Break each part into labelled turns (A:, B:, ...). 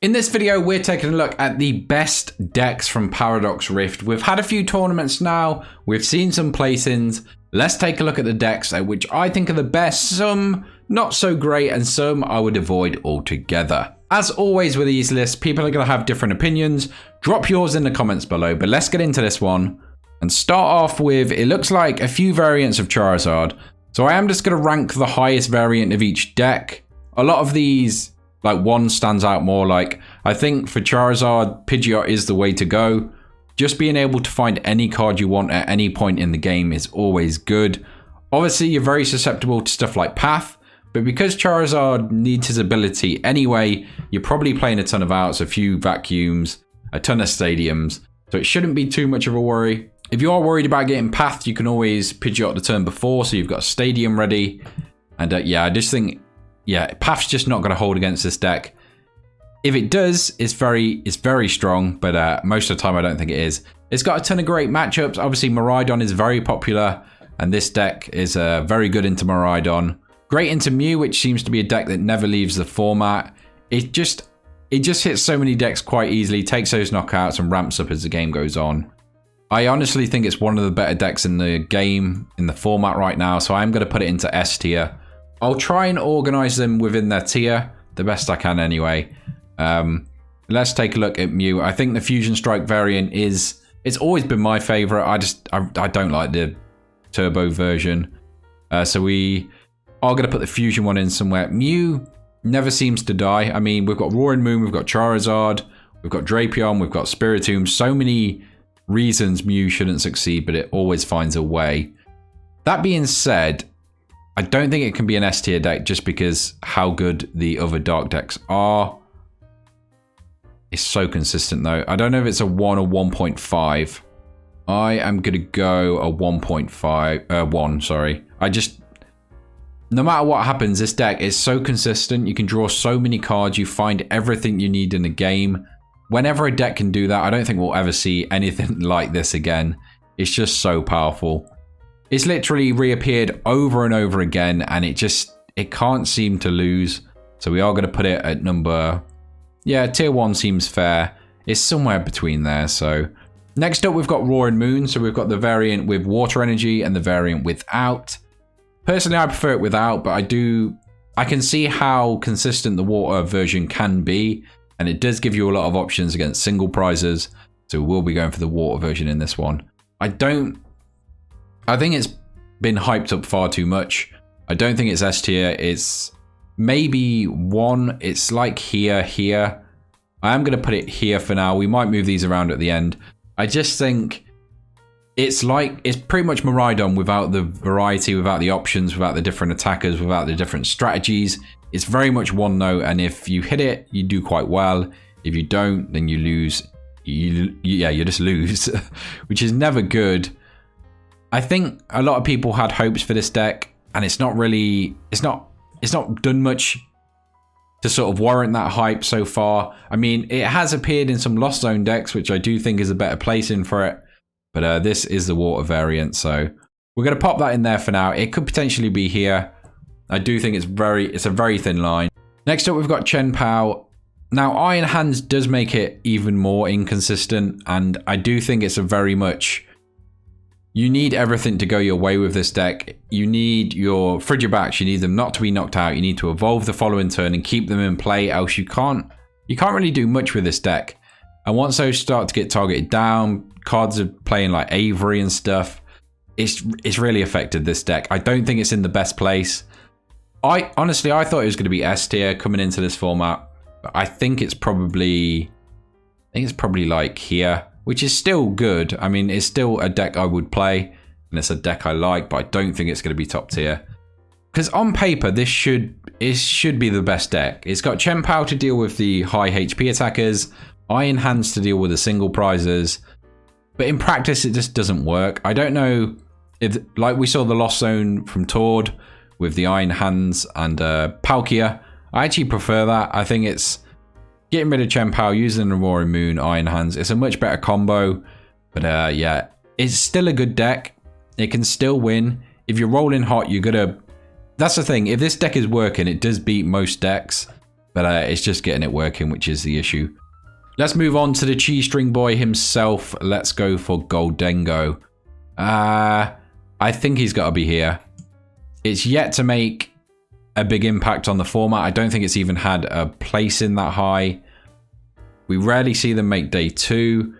A: In this video, we're taking a look at the best decks from Paradox Rift. We've had a few tournaments now, we've seen some placings. Let's take a look at the decks which I think are the best, some not so great, and some I would avoid altogether. As always with these lists, people are going to have different opinions. Drop yours in the comments below, but let's get into this one and start off with, it looks like a few variants of Charizard. So I am just going to rank the highest variant of each deck. A lot of these, like one stands out more. Like I think for Charizard, Pidgeot is the way to go. Just being able to find any card you want at any point in the game is always good. Obviously, you're very susceptible to stuff like Path, but because Charizard needs his ability anyway, you're probably playing a ton of outs, a few vacuums, a ton of stadiums, so it shouldn't be too much of a worry. If you are worried about getting Path, you can always Pidgeot the turn before, so you've got a stadium ready. And yeah, I just think, yeah, Path's just not going to hold against this deck. If it does, it's very strong, but most of the time I don't think it is. It's got a ton of great matchups. Obviously, Miraidon is very popular, and this deck is very good into Miraidon. Great into Mew, which seems to be a deck that never leaves the format. It just hits so many decks quite easily, takes those knockouts and ramps up as the game goes on. I honestly think it's one of the better decks in the game, in the format right now, so I'm going to put it into S tier. I'll try and organize them within their tier, the best I can anyway. Let's take a look at Mew. I think the Fusion Strike variant it's always been my favorite. I don't like the turbo version. So we are going to put the Fusion one in somewhere. Mew never seems to die. I mean, we've got Roaring Moon, we've got Charizard, we've got Drapion, we've got Spiritomb. So many reasons Mew shouldn't succeed, but it always finds a way. That being said, I don't think it can be an S tier deck just because how good the other dark decks are. It's so consistent though. I don't know if it's a 1 or 1.5. I am going to go a 1.1, sorry. No matter what happens, this deck is so consistent. You can draw so many cards. You find everything you need in the game. Whenever a deck can do that, I don't think we'll ever see anything like this again. It's just so powerful. It's literally reappeared over and over again, and it can't seem to lose. So we are going to put it at number, yeah, tier 1 seems fair. It's somewhere between there. So next up, we've got Roaring Moon. So we've got the variant with water energy and the variant without. Personally, I prefer it without, but I can see how consistent the water version can be, and it does give you a lot of options against single prizes. So we'll be going for the water version in this one. I think it's been hyped up far too much. I don't think it's S tier. It's maybe 1. It's like here. I am going to put it here for now. We might move these around at the end. I just think it's pretty much Miraidon without the variety, without the options, without the different attackers, without the different strategies. It's very much one note, and if you hit it, you do quite well. If you don't, then you lose. You just lose, which is never good. I think a lot of people had hopes for this deck, and it's not done much to sort of warrant that hype so far. I mean, it has appeared in some Lost Zone decks, which I do think is a better placing for it. But this is the water variant, so we're going to pop that in there for now. It could potentially be here. I do think it's a very thin line. Next up, we've got Chien-Pao. Now, Iron Hands does make it even more inconsistent, and I do think it's a very much, you need everything to go your way with this deck. You need your Frigibacks, you need them not to be knocked out. You need to evolve the following turn and keep them in play, else you can't really do much with this deck. And once those start to get targeted down, cards are playing like Avery and stuff, it's really affected this deck. I don't think it's in the best place. Honestly, I thought it was going to be S tier coming into this format, but I think it's probably like here, which is still good. I mean, it's still a deck I would play, and it's a deck I like, but I don't think it's going to be top tier. Because on paper, it should be the best deck. It's got Chien-Pao to deal with the high HP attackers, Iron Hands to deal with the single prizes, but in practice, it just doesn't work. I don't know if, like we saw the Lost Zone from Tord with the Iron Hands and Palkia. I actually prefer that. I think it's getting rid of Chien-Pao, using the Roaring Moon, Iron Hands. It's a much better combo. But yeah, it's still a good deck. It can still win. If you're rolling hot, you're going to... That's the thing. If this deck is working, it does beat most decks. but it's just getting it working, which is the issue. Let's move on to the cheese string boy himself. Let's go for Gholdengo. I think he's got to be here. It's yet to make a big impact on the format. I don't think it's even had a place in that high. We rarely see them make day 2.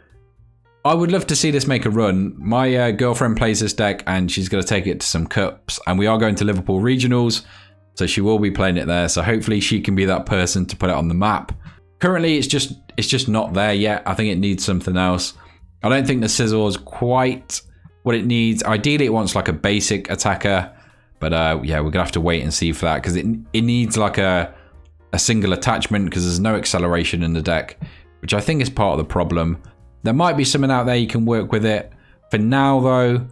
A: I would love to see this make a run. My girlfriend plays this deck and she's going to take it to some cups. And we are going to Liverpool Regionals, so she will be playing it there. So hopefully she can be that person to put it on the map. Currently, it's just not there yet. I think it needs something else. I don't think the Scizor is quite what it needs. Ideally, it wants like a basic attacker. But yeah, we're going to have to wait and see for that, because it needs like a single attachment, because there's no acceleration in the deck, which I think is part of the problem. There might be something out there you can work with it. For now, though,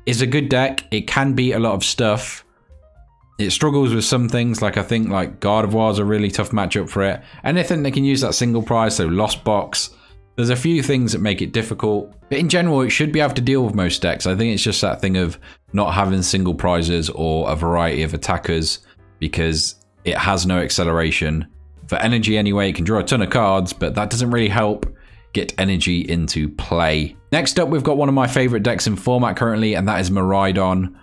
A: it's a good deck. It can beat a lot of stuff. It struggles with some things, like I think like Gardevoir is a really tough matchup for it. Anything that can use that single prize, so Lost Box. There's a few things that make it difficult. But in general, it should be able to deal with most decks. I think it's just that thing of not having single prizes or a variety of attackers, because it has no acceleration. For energy anyway, it can draw a ton of cards, but that doesn't really help get energy into play. Next up, we've got one of my favorite decks in format currently, and that is Miraidon.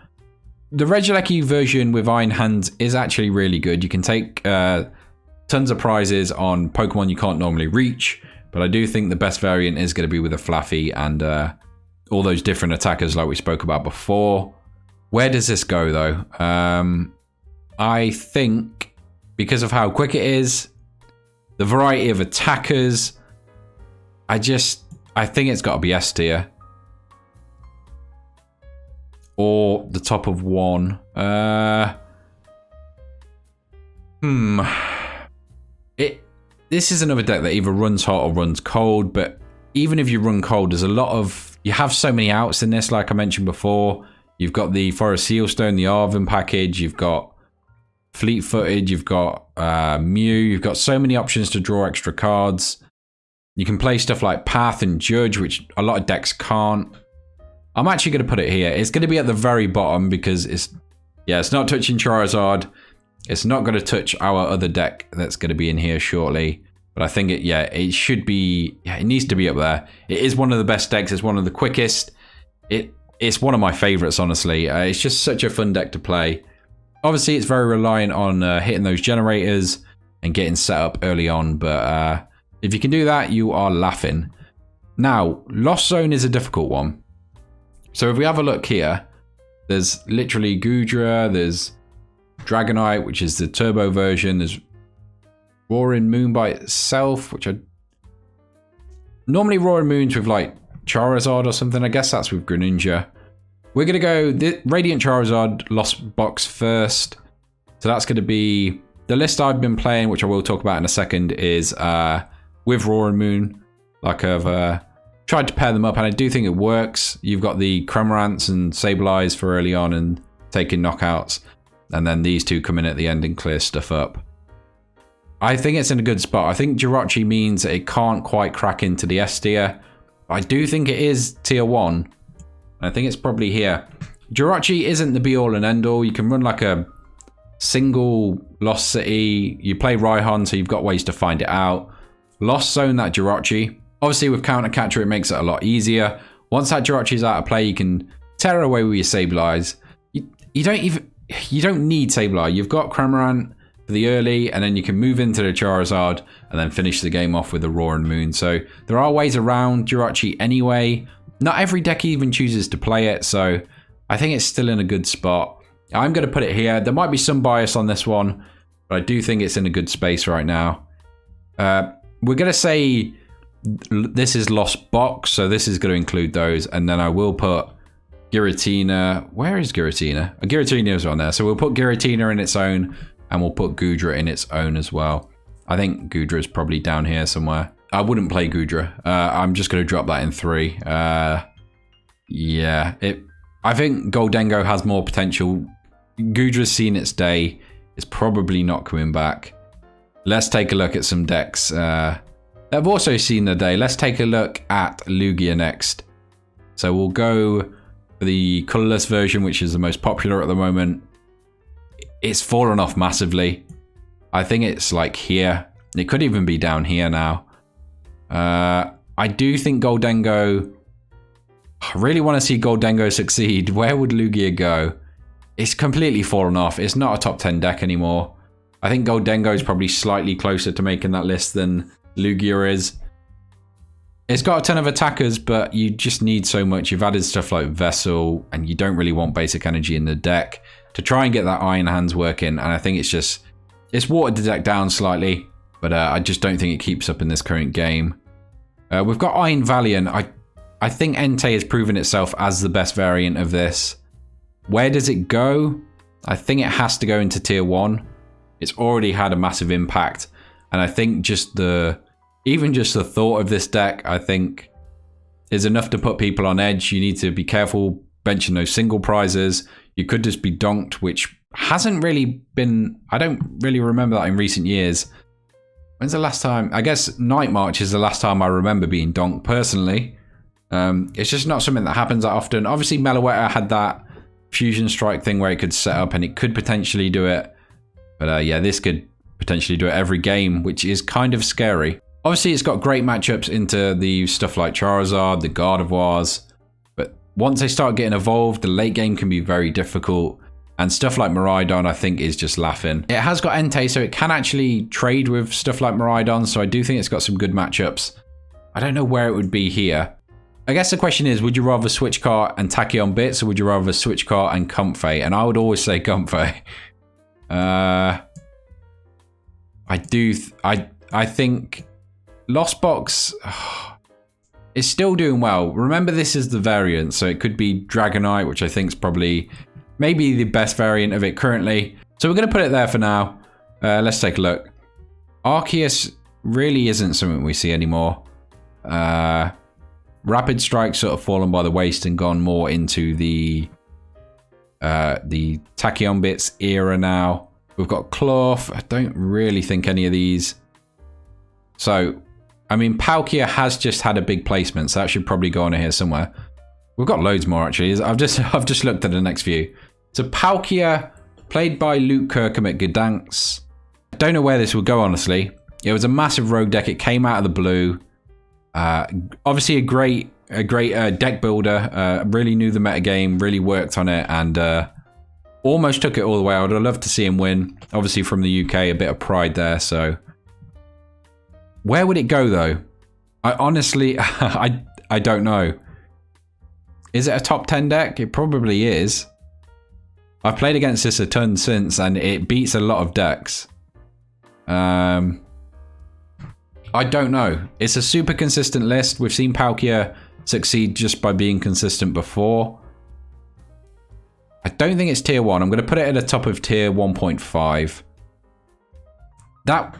A: The Regieleki version with Iron Hands is actually really good. You can take tons of prizes on Pokemon you can't normally reach, but I do think the best variant is going to be with a Flaffy and all those different attackers like we spoke about before. Where does this go, though? I think because of how quick it is, the variety of attackers, I think it's got to be S tier. Or the top of one. This is another deck that either runs hot or runs cold, but even if you run cold, there's a lot of... You have so many outs in this, like I mentioned before. You've got the Forest Sealstone, the Arvin package, you've got Fleet-Footed, you've got Mew, you've got so many options to draw extra cards. You can play stuff like Path and Judge, which a lot of decks can't. I'm actually going to put it here. It's going to be at the very bottom because it's not touching Charizard. It's not going to touch our other deck that's going to be in here shortly. But I think it should be, it needs to be up there. It is one of the best decks. It's one of the quickest. It's one of my favorites, honestly. It's just such a fun deck to play. Obviously, it's very reliant on hitting those generators and getting set up early on. But if you can do that, you are laughing. Now, Lost Zone is a difficult one. So if we have a look here, there's literally Goodra, there's Dragonite, which is the turbo version, there's Roaring Moon by itself, which I... Normally Roaring Moon's with like Charizard or something, I guess that's with Greninja. We're going to go the Radiant Charizard Lost Box first. So that's going to be... The list I've been playing, which I will talk about in a second, is with Roaring Moon. Like I've... tried to pair them up, and I do think it works. You've got the Cramorants and Sableyes for early on and taking knockouts, and then these two come in at the end and clear stuff up. I think it's in a good spot. I think Jirachi means that it can't quite crack into the S tier. I do think it is tier 1. I think it's probably here. Jirachi isn't the be-all and end-all. You can run like a single Lost City. You play Raihan, so you've got ways to find it out. Lost Zone that Jirachi. Obviously, with Counter Catcher, it makes it a lot easier. Once that Jirachi's out of play, you can tear away with your Sableyes. You don't need Sableye. You've got Cramorant for the early, and then you can move into the Charizard and then finish the game off with the Roaring Moon. So there are ways around Jirachi anyway. Not every deck even chooses to play it, so I think it's still in a good spot. I'm going to put it here. There might be some bias on this one, but I do think it's in a good space right now. We're going to say... This is Lost Box, so this is going to include those, and then I will put Giratina. Where is Giratina? Giratina is on there, so we'll put Giratina in its own, and we'll put Goodra in its own as well. I think Goodra is probably down here somewhere. I wouldn't play Goodra. I'm just going to drop that in 3. Yeah, I think Gholdengo has more potential. Goodra's seen its day. It's probably not coming back. Let's take a look at some decks. I've also seen the day. Let's take a look at Lugia next. So we'll go for the colourless version, which is the most popular at the moment. It's fallen off massively. I think it's like here. It could even be down here now. I do think Gholdengo... I really want to see Gholdengo succeed. Where would Lugia go? It's completely fallen off. It's not a top 10 deck anymore. I think Gholdengo is probably slightly closer to making that list than Lugia is. It's got a ton of attackers, but you just need so much. You've added stuff like Vessel, and you don't really want basic energy in the deck to try and get that Iron Hands working. And I think it's watered the deck down slightly, but I just don't think it keeps up in this current game. We've got Iron Valiant. I think Entei has proven itself as the best variant of this. Where does it go? I think it has to go into tier 1. It's already had a massive impact, and I think even just the thought of this deck, I think, is enough to put people on edge. You need to be careful benching those single prizes. You could just be donked, which hasn't really been... I don't really remember that in recent years. When's the last time? I guess Night March is the last time I remember being donked personally. It's just not something that happens that often. Obviously, Meloetta had that Fusion Strike thing where it could set up and it could potentially do it. But yeah, this could potentially do it every game, which is kind of scary. Obviously, it's got great matchups into the stuff like Charizard, the Gardevoirs. But once they start getting evolved, the late game can be very difficult. And stuff like Miraidon, I think, is just laughing. It has got Entei, so it can actually trade with stuff like Miraidon. So I do think it's got some good matchups. I don't know where it would be here. I guess the question is, would you rather Switch Cart and Tachyon Bits, or would you rather Switch Cart and Comfey? And I would always say Comfey. I think Lost Box is still doing well. Remember, this is the variant, so it could be Dragonite, which I think is probably maybe the best variant of it currently. So we're going to put it there for now. Let's take a look. Arceus really isn't something we see anymore. Rapid Strike sort of fallen by the waist and gone more into the Tachyon Bits era now. We've got Cloth. I don't really think any of these. So, I mean, Palkia has just had a big placement, so that should probably go on here somewhere. We've got loads more, actually. I've just looked at the next few. So Palkia, played by Luke Kirkham at Gdansk. I don't know where this will go, honestly. It was a massive rogue deck. It came out of the blue. Obviously a great deck builder. Really knew the meta game, really worked on it, and almost took it all the way. I would have loved to see him win. Obviously from the UK, a bit of pride there. So where would it go though? I honestly, I don't know. Is it a top 10 deck? It probably is. I've played against this a ton since, and it beats a lot of decks. I don't know. It's a super consistent list. We've seen Palkia succeed just by being consistent before. I don't think it's tier 1. I'm going to put it at the top of tier 1.5. That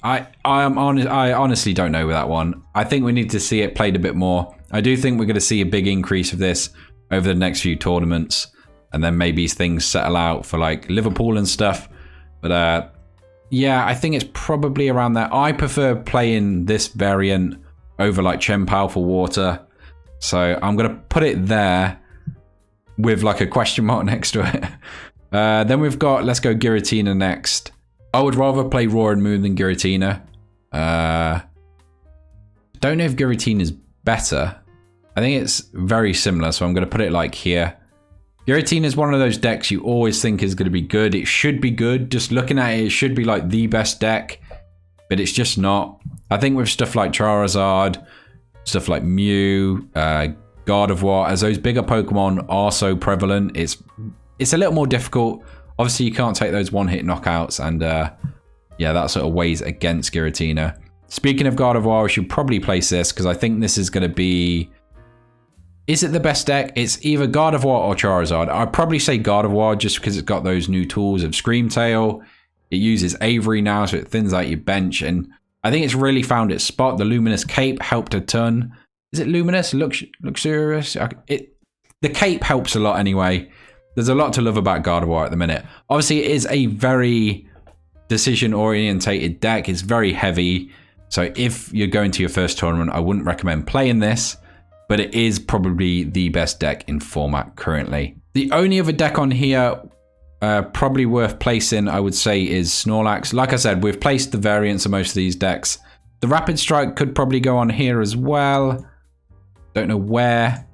A: I honestly don't know with that one. I think we need to see it played a bit more. I do think we're going to see a big increase of this over the next few tournaments, and then maybe things settle out for like Liverpool and stuff. But yeah, I think it's probably around there. I prefer playing this variant over like Chien-Pao for water. So I'm going to put it there with like a question mark next to it. Then we've got, let's go Giratina next. I would rather play Roar and Moon than Giratina. Don't know if Giratina is better. I think it's very similar, so I'm going to put it like here. Giratina is one of those decks you always think is going to be good. It should be good. Just looking at it, it should be like the best deck, but it's just not. I think with stuff like Charizard, stuff like Mew, Gardevoir, as those bigger Pokemon are so prevalent, it's a little more difficult. Obviously, you can't take those one-hit knockouts, and yeah, that sort of weighs against Giratina. Speaking of Gardevoir, we should probably place this, because I think this is going to be... Is it the best deck? It's either Gardevoir or Charizard. I'd probably say Gardevoir just because it's got those new tools of Screamtail. It uses Avery now, so it thins out your bench. And I think it's really found its spot. The Luminous Cape helped a ton. Is it Luminous? Luxurious? The Cape helps a lot anyway. There's a lot to love about Gardevoir at the minute. Obviously, it is a very decision-orientated deck. It's very heavy. So if you're going to your first tournament, I wouldn't recommend playing this. But it is probably the best deck in format currently. The only other deck on here probably worth placing, I would say, is Snorlax. Like I said, we've placed the variants of most of these decks. The Rapid Strike could probably go on here as well. Don't know where.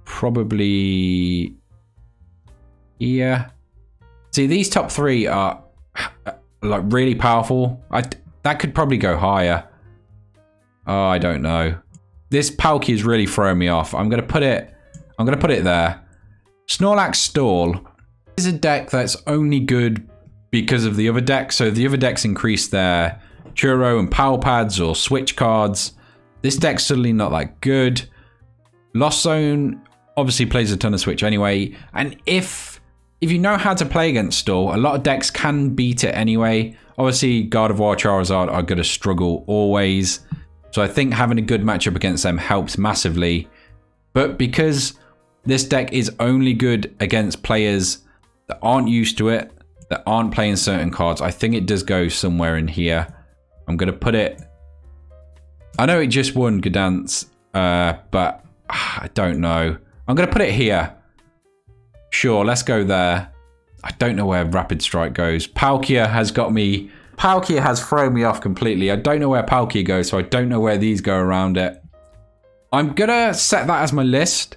A: Probably here. See, these top three are like really powerful. That could probably go higher. Oh, I don't know. This Palkia is really throwing me off. I'm gonna put it there. Snorlax Stall is a deck that's only good because of the other decks. So the other decks increase their Churro and Power Pads or Switch cards. This deck's suddenly not that good. Lost Zone obviously plays a ton of Switch anyway. And if you know how to play against Stall, a lot of decks can beat it anyway. Obviously, Gardevoir, Charizard are going to struggle always. So I think having a good matchup against them helps massively. But because this deck is only good against players that aren't used to it, that aren't playing certain cards, I think it does go somewhere in here. I'm going to put it... I know it just won Gdansk, but I don't know. I'm going to put it here. Sure, let's go there. I don't know where Rapid Strike goes. Palkia has got me... Palkia has thrown me off completely. I don't know where Palkia goes, so I don't know where these go around it. I'm going to set that as my list.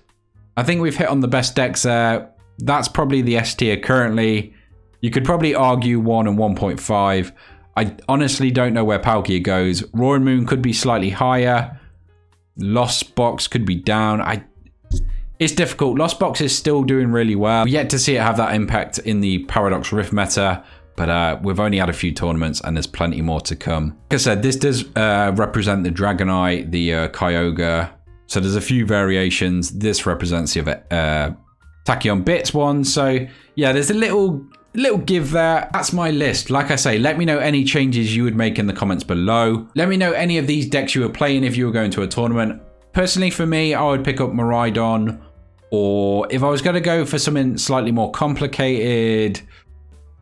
A: I think we've hit on the best decks there. That's probably the S tier currently. You could probably argue 1 and 1.5. I honestly don't know where Palkia goes. Roaring Moon could be slightly higher. Lost Box could be down. It's difficult. Lost Box is still doing really well. We're yet to see it have that impact in the Paradox Rift meta, but we've only had a few tournaments and there's plenty more to come. Like I said, this does represent the Dragonite, the Kyogre. So there's a few variations. This represents the Tachyon Bits one. So yeah, there's a little give there. That's my list. Like I say, let me know any changes you would make in the comments below. Let me know any of these decks you were playing if you were going to a tournament. Personally, for me, I would pick up Miraidon, or if I was going to go for something slightly more complicated,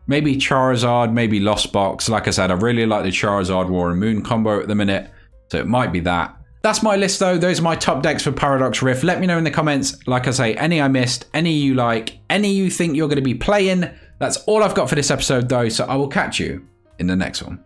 A: maybe Charizard, maybe Lost Box. Like I said, I really like the Charizard War and Moon combo at the minute, so it might be that. That's my list though. Those are my top decks for Paradox Rift. Let me know in the comments, like I say, any I missed, any you like, any you think you're going to be playing. That's all I've got for this episode though, so I will catch you in the next one.